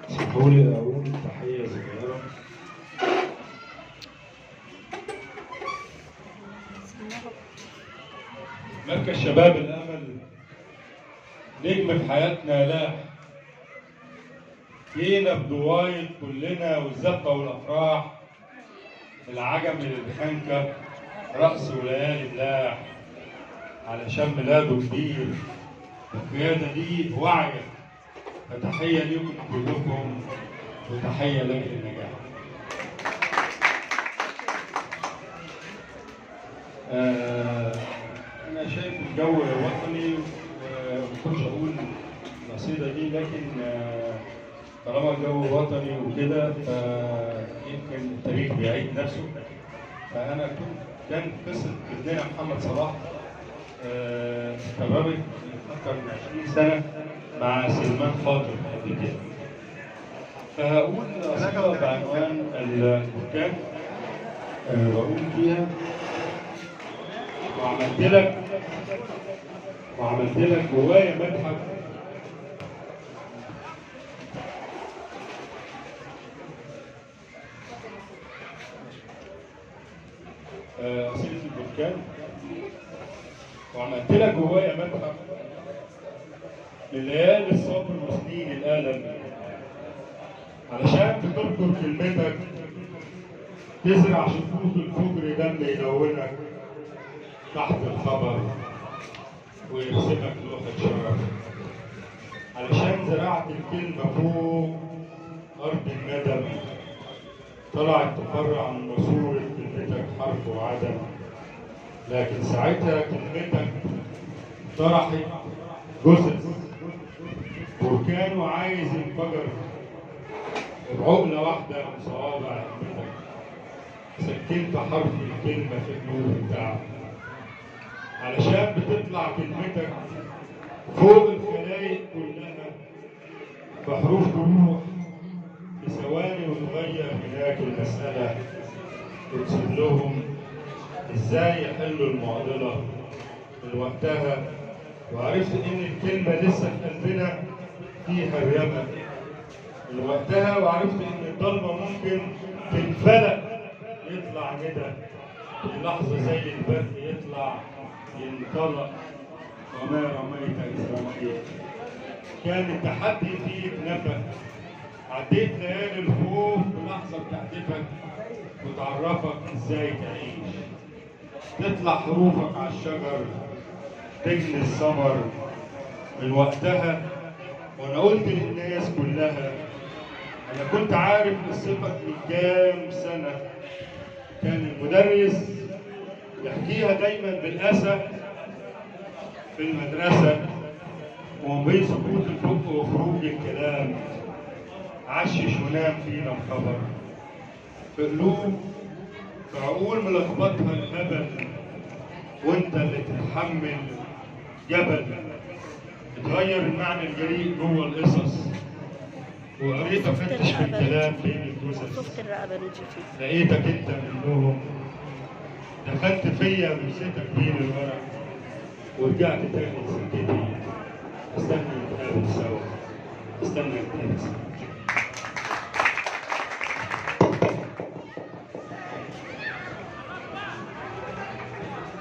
اسمحوا لي أقول تحية صغيرة. مركز شباب الأمل نجم في حياتنا لاح، جينا بضوايط كلنا والزفة والأفراح، العجم الخنكة رقص وليالي ملاح، علشان ميلاده كبير القيادة دي واعية، فتحية ليكم كلكم وتحية لأجل النجاح. أنا شايف الجو وطني وما كنتش أقول القصيدة دي، لكن طالما الجو وطني وكده فيمكن التاريخ بيعيد نفسه. فأنا كان قصة ابننا محمد صلاح استمرت أكثر من 20 سنة مع سلمان خاطر قبل كده. فهقول قصيدة بعنوان البركان، بقول فيها وعملت لك جوايا متحف قصيدة البركان. وعملت لك جوايا متحف لليالي الصبر وسنين الألم، علشان بتذكر كلمتك تزرع شفوف الفجر دم يلونك تحت الخبر ويرسمك لوحة شرف، علشان زرعت الكلمة فوق أرض الندم طلعت تفرع من ماسورة كلمتك حرف وعدم، لكن ساعتها كلمتك طرحت جثث بركان وعايز ينفجر بعقلة واحدة من صوابع كلمتك، سكنت حرف الكلمة في النور بتاعك، علشان بتطلع كلمتك فوق الخلايق كلها بحروف جروح في ثواني وتغير هناك المسألة، وتسيب لهم ازاي يحلوا المعضلة من وقتها. وعرفت ان الكلمة لسه في قلبنا فيها الرمى من وقتها، وعرفت ان الضلمة ممكن تنفلق يطلع ندى في لحظة زي البرق يطلع ينطلق، وما رميت إذ رميت. كان التحدي فيك نفق، عديت ليالي الخوف بلحظة بتحدفك وتعرفك ازاي تعيش، تطلع حروفك على الشجر تجني الثمر. من وقتها وانا قلت للناس كلها انا كنت عارف قصتك من كام سنة، كان المدرس يحكيها دايما بالأسى في المدرسة، ومن بين سكوت الفق وخروج الكلام عشش ونام فينا الخبر، في قلوب في عقول ملخبطها الهبل، وانت اللي تتحمل جبل اتغير المعنى الجريء جوه القصص، وقريت افتش في الكلام بين الجثث لقيتك انت منهم، دخلت فيا ومسكتك بين الورق ورجعت تاني لسكتي. استنى نتقابل سوا، استنى نتقابل سوا.